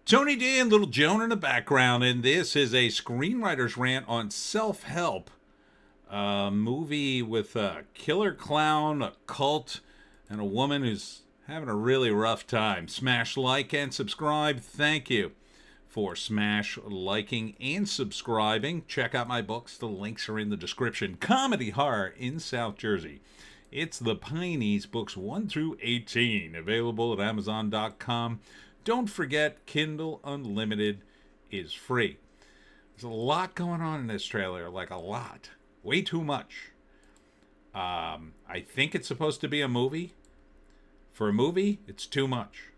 Tony D and Little Joan in the background, and this is a screenwriter's rant on self-help. A movie with a killer clown, a cult, and a woman who's having a really rough time. Smash like and subscribe. Thank you for smash liking and subscribing. Check out my books. The links are in the description. Comedy Horror in South Jersey. It's the Pineys, books 1 through 18, available at Amazon.com. Don't forget, Kindle Unlimited is free. There's a lot going on in this trailer, like a lot. Way too much. I think it's supposed to be a movie. For a movie, it's too much.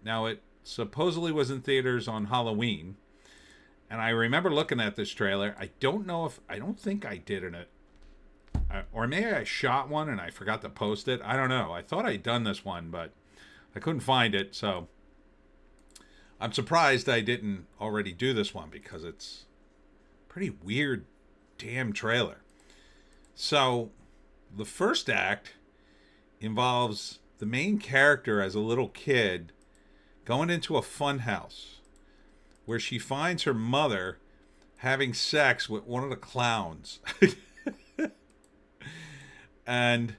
Now, it supposedly was in theaters on Halloween. And I remember looking at this trailer. I don't think I did it. Or maybe I shot one and I forgot to post it. I don't know. I thought I'd done this one, but I couldn't find it, so I'm surprised I didn't already do this one because it's a pretty weird damn trailer. So, the first act involves the main character as a little kid going into a fun house where she finds her mother having sex with one of the clowns. And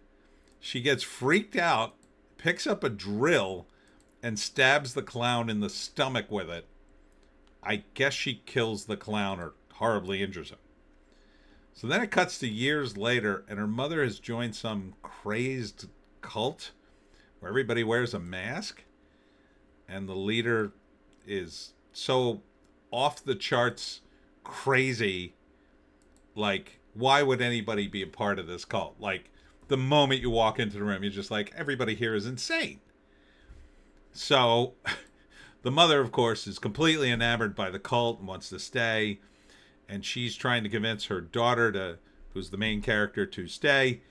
she gets freaked out, picks up a drill, and stabs the clown in the stomach with it. I guess she kills the clown or horribly injures him. So then it cuts to years later, and her mother has joined some crazed cult where everybody wears a mask, and the leader is so off the charts crazy. Like, why would anybody be a part of this cult? Like, the moment you walk into the room, you're just like, everybody here is insane. So, the mother, of course, is completely enamored by the cult and wants to stay. And she's trying to convince her daughter, who's the main character, to stay.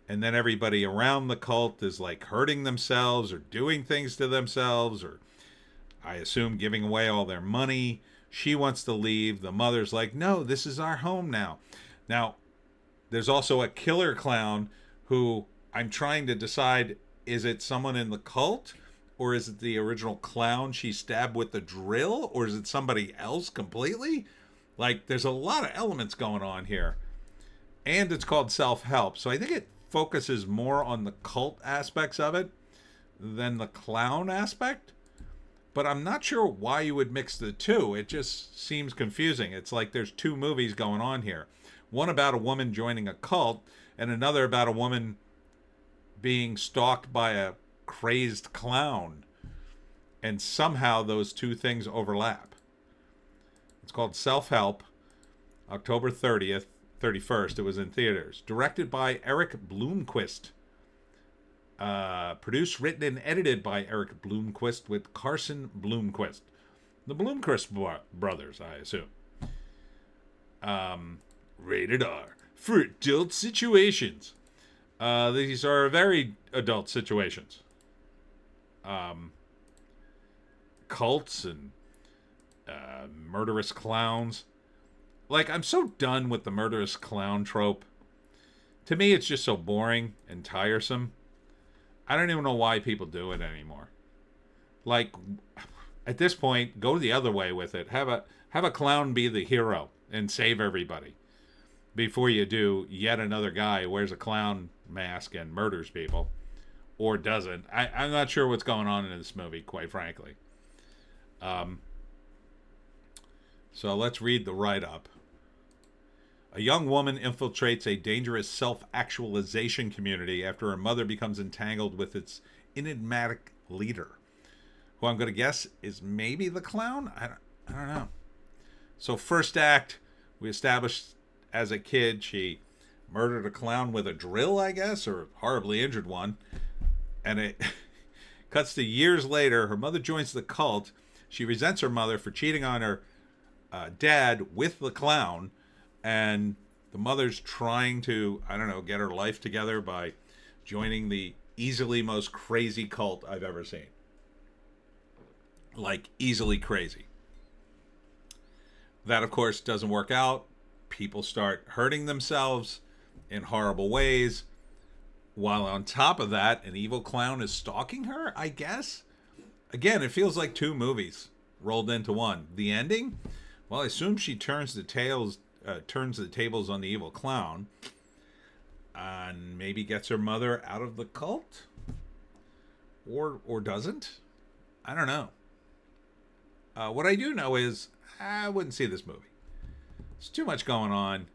And then everybody around the cult is like hurting themselves or doing things to themselves, or I assume giving away all their money. She wants to leave. The mother's like, no, this is our home now. Now, there's also a killer clown who I'm trying to decide, is it someone in the cult? Or is it the original clown she stabbed with the drill? Or is it somebody else completely? Like, there's a lot of elements going on here. And it's called self-help. So I think it focuses more on the cult aspects of it than the clown aspect. But I'm not sure why you would mix the two. It just seems confusing. It's like there's two movies going on here. One about a woman joining a cult, and another about a woman being stalked by a crazed clown. And somehow those two things overlap. It's called Self-Help, October 30th, 31st. It was in theaters. Directed by Eric Bloomquist. Produced, written, and edited by Eric Bloomquist with Carson Bloomquist. The Bloomquist brothers, I assume. Rated R. For adult situations. These are very adult situations. Cults and murderous clowns. Like, I'm so done with the murderous clown trope. To me, it's just so boring and tiresome. I don't even know why people do it anymore. Like, at this point, go the other way with it. Have a clown be the hero and save everybody before you do yet another guy who wears a clown mask and murders people, or doesn't. I'm not sure what's going on in this movie, quite frankly. So let's read the write-up. A young woman infiltrates a dangerous self-actualization community after her mother becomes entangled with its enigmatic leader, who I'm going to guess is maybe the clown? I don't know. So first act, we established as a kid she murdered a clown with a drill, I guess, or horribly injured one. And it cuts to years later. Her mother joins the cult. She resents her mother for cheating on her dad with the clown. And the mother's trying to, I don't know, get her life together by joining the easily most crazy cult I've ever seen. Like, easily crazy. That, of course, doesn't work out. People start hurting themselves in horrible ways. While on top of that, an evil clown is stalking her, I guess. Again, it feels like two movies. rolled into one. The ending? Well, I assume she turns the tables on the evil clown, and maybe gets her mother out of the cult, or doesn't. I don't know. What I do know is I wouldn't see this movie. There's too much going on.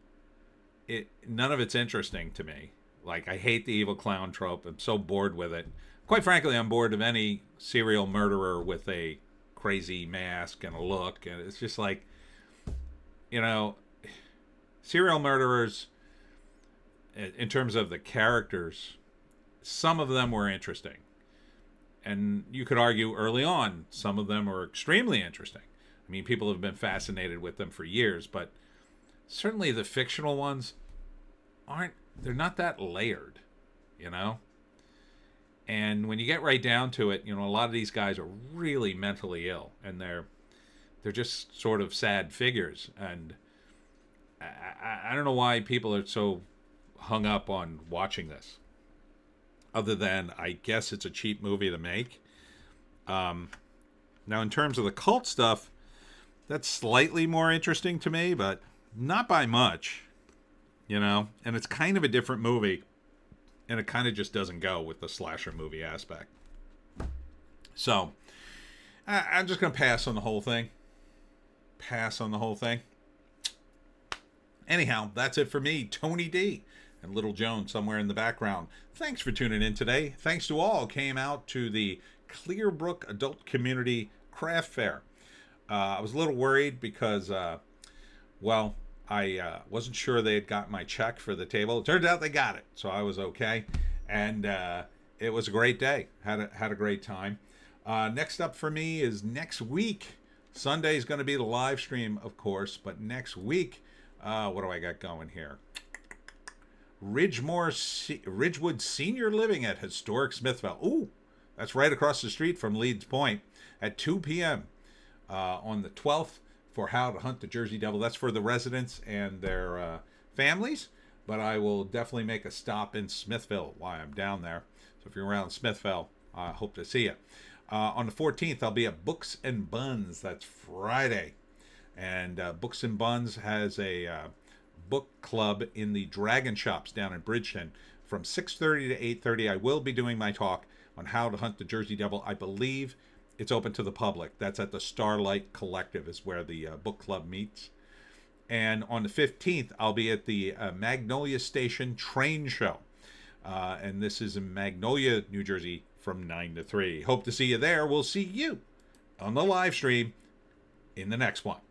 None of it's interesting to me. Like, I hate the evil clown trope. I'm so bored with it. Quite frankly, I'm bored of any serial murderer with a crazy mask and a look. And it's just like, you know, serial murderers, in terms of the characters, some of them were interesting. And you could argue early on, some of them were extremely interesting. I mean, people have been fascinated with them for years, but certainly the fictional ones they're not that layered, you know? And when you get right down to it, you know, a lot of these guys are really mentally ill, and they're just sort of sad figures. And I don't know why people are so hung up on watching this, other than I guess it's a cheap movie to make. Now, in terms of the cult stuff, that's slightly more interesting to me, but not by much, you know? And it's kind of a different movie, and it kind of just doesn't go with the slasher movie aspect. So, I'm just going to pass on the whole thing. Anyhow, that's it for me, Tony D, and Little Joan somewhere in the background. Thanks for tuning in today. Thanks to all who came out to the Clearbrook Adult Community Craft Fair. I was a little worried because, I wasn't sure they had got my check for the table. It turned out they got it, so I was okay. And it was a great day. Had a great time. Next up for me is next week. Sunday is going to be the live stream, of course, but next week, what do I got going here? Ridgewood Senior Living at historic Smithville. Ooh, that's right across the street from Leeds Point at 2 p.m. On the 12th for How to Hunt the Jersey Devil. That's for the residents and their families, but I will definitely make a stop in Smithville while I'm down there. So if you're around Smithville, I hope to see you. On the 14th, I'll be at Books and Buns. That's Friday. And Books and Buns has a book club in the Dragon Shops down in Bridgeton from 6:30 to 8:30. I will be doing my talk on How to Hunt the Jersey Devil. I believe it's open to the public. That's at the Starlight Collective is where the book club meets. And on the 15th, I'll be at the Magnolia Station Train Show. And this is in Magnolia, New Jersey from 9 to 3. Hope to see you there. We'll see you on the live stream in the next one.